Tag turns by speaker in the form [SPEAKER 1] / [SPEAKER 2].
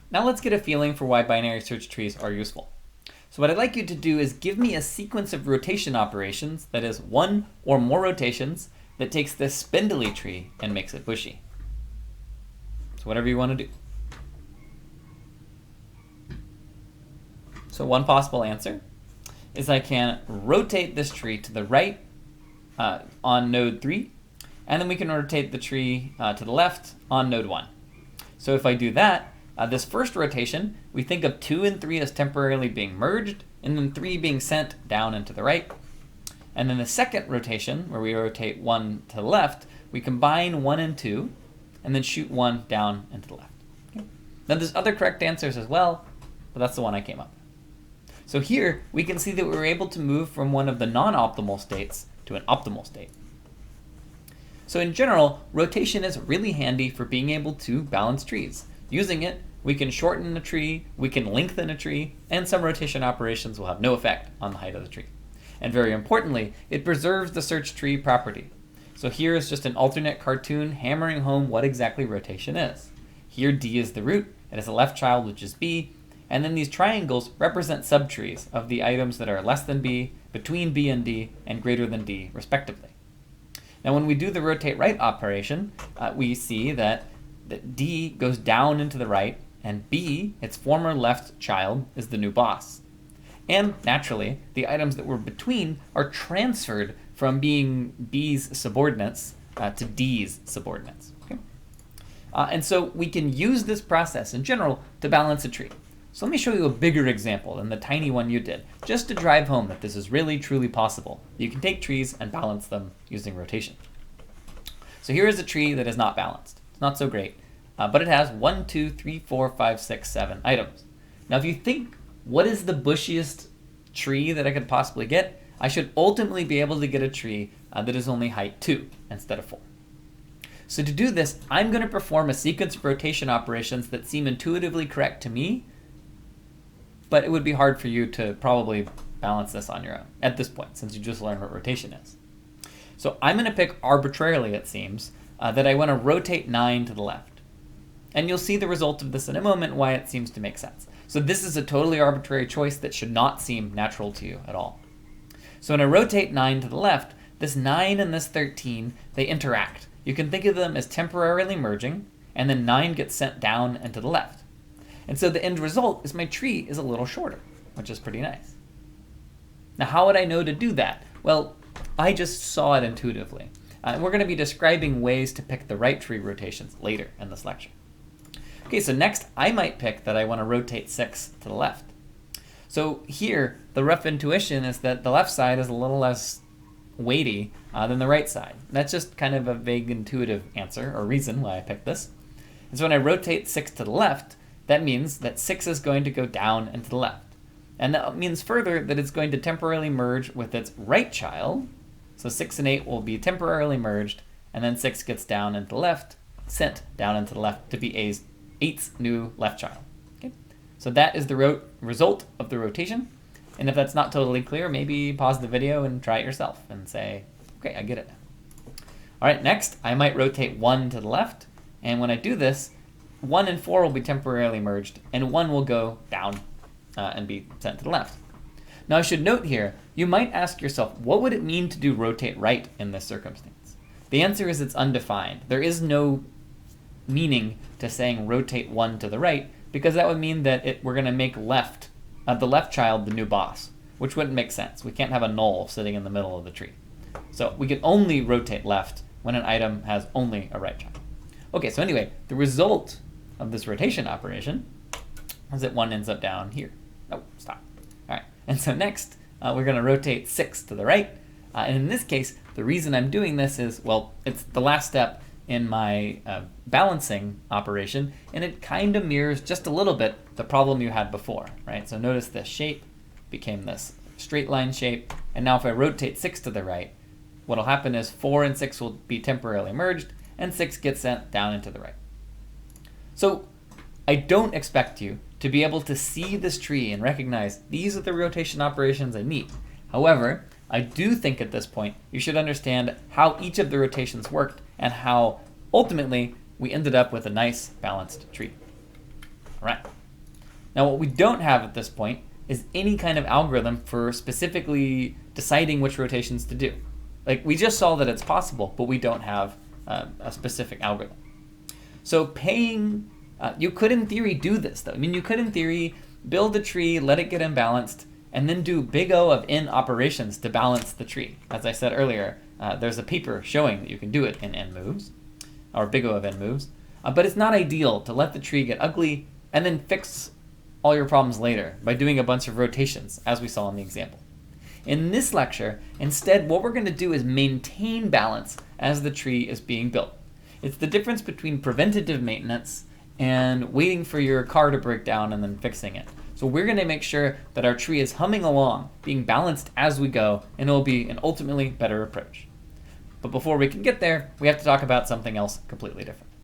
[SPEAKER 1] Now let's get a feeling for why binary search trees are useful. So what I'd like you to do is give me a sequence of rotation operations, that is one or more rotations, that takes this spindly tree and makes it bushy. So whatever you want to do. So one possible answer is I can rotate this tree to the right on node 3, and then we can rotate the tree to the left on node 1. So if I do that, this first rotation, we think of 2 and 3 as temporarily being merged, and then 3 being sent down and to the right. And then the second rotation, where we rotate 1 to the left, we combine 1 and 2, and then shoot 1 down and to the left. Okay. Now there's other correct answers as well, but that's the one I came up with. So here, we can see that we were able to move from one of the non-optimal states to an optimal state. So in general, rotation is really handy for being able to balance trees. Using it, we can shorten a tree, we can lengthen a tree, and some rotation operations will have no effect on the height of the tree. And very importantly, it preserves the search tree property. So here is just an alternate cartoon hammering home what exactly rotation is. Here D is the root, it has a left child which is B, and then these triangles represent subtrees of the items that are less than B, between B and D, and greater than D, respectively. Now when we do the rotate right operation, we see that D goes down into the right, and B, its former left child, is the new boss. And naturally, the items that were between are transferred from being B's subordinates to D's subordinates. Okay? And so we can use this process in general to balance a tree. So let me show you a bigger example than the tiny one you did, just to drive home that this is really truly possible. You can take trees and balance them using rotation. So here is a tree that is not balanced. It's not so great, but it has 1, 2, 3, 4, 5, 6, 7 items. Now if you think, what is the bushiest tree that I could possibly get? I should ultimately be able to get a tree that is only height 2 instead of 4. So to do this, I'm going to perform a sequence of rotation operations that seem intuitively correct to me, but it would be hard for you to probably balance this on your own at this point, since you just learned what rotation is. So I'm going to pick arbitrarily, it seems, that I want to rotate 9 to the left. And you'll see the result of this in a moment, why it seems to make sense. So this is a totally arbitrary choice that should not seem natural to you at all. So when I rotate 9 to the left, this 9 and this 13, they interact. You can think of them as temporarily merging, and then 9 gets sent down and to the left. And so the end result is my tree is a little shorter, which is pretty nice. Now how would I know to do that? Well, I just saw it intuitively. We're going to be describing ways to pick the right tree rotations later in this lecture. Okay, so next I might pick that I want to rotate 6 to the left. So here, the rough intuition is that the left side is a little less weighty than the right side. That's just kind of a vague intuitive answer or reason why I picked this. And so when I rotate 6 to the left, that means that 6 is going to go down and to the left. And that means further that it's going to temporarily merge with its right child. So 6 and 8 will be temporarily merged, and then 6 gets down and to the left, sent down and to the left to be 8's new left child. Okay? So that is the result of the rotation. And if that's not totally clear, maybe pause the video and try it yourself and say, okay, I get it now. All right, next I might rotate 1 to the left. And when I do this, 1 and 4 will be temporarily merged, and 1 will go down and be sent to the left. Now I should note here, you might ask yourself, what would it mean to do rotate right in this circumstance? The answer is it's undefined. There is no meaning to saying rotate 1 to the right, because that would mean that we're going to make the left child the new boss, which wouldn't make sense. We can't have a null sitting in the middle of the tree. So we can only rotate left when an item has only a right child. Okay, so anyway, the result of this rotation operation is that 1 ends up down here. Oh, stop. All right, and so next we're going to rotate 6 to the right. And in this case, the reason I'm doing this is, well, it's the last step in my balancing operation, and it kind of mirrors just a little bit the problem you had before, right? So notice this shape became this straight line shape, and now if I rotate 6 to the right, what'll happen is 4 and 6 will be temporarily merged, and 6 gets sent down into the right. So I don't expect you to be able to see this tree and recognize these are the rotation operations I need. However, I do think at this point you should understand how each of the rotations worked and how ultimately we ended up with a nice balanced tree. All right. Now, what we don't have at this point is any kind of algorithm for specifically deciding which rotations to do. Like, we just saw that it's possible, but we don't have a specific algorithm. So you could in theory do this though. I mean, you could in theory build a tree, let it get imbalanced, and then do big O of n operations to balance the tree. As I said earlier, there's a paper showing that you can do it in n moves, or big O of n moves. But it's not ideal to let the tree get ugly and then fix all your problems later by doing a bunch of rotations, as we saw in the example. In this lecture, instead, what we're going to do is maintain balance as the tree is being built. It's the difference between preventative maintenance and waiting for your car to break down and then fixing it. So we're going to make sure that our tree is humming along, being balanced as we go, and it will be an ultimately better approach. But before we can get there, we have to talk about something else completely different.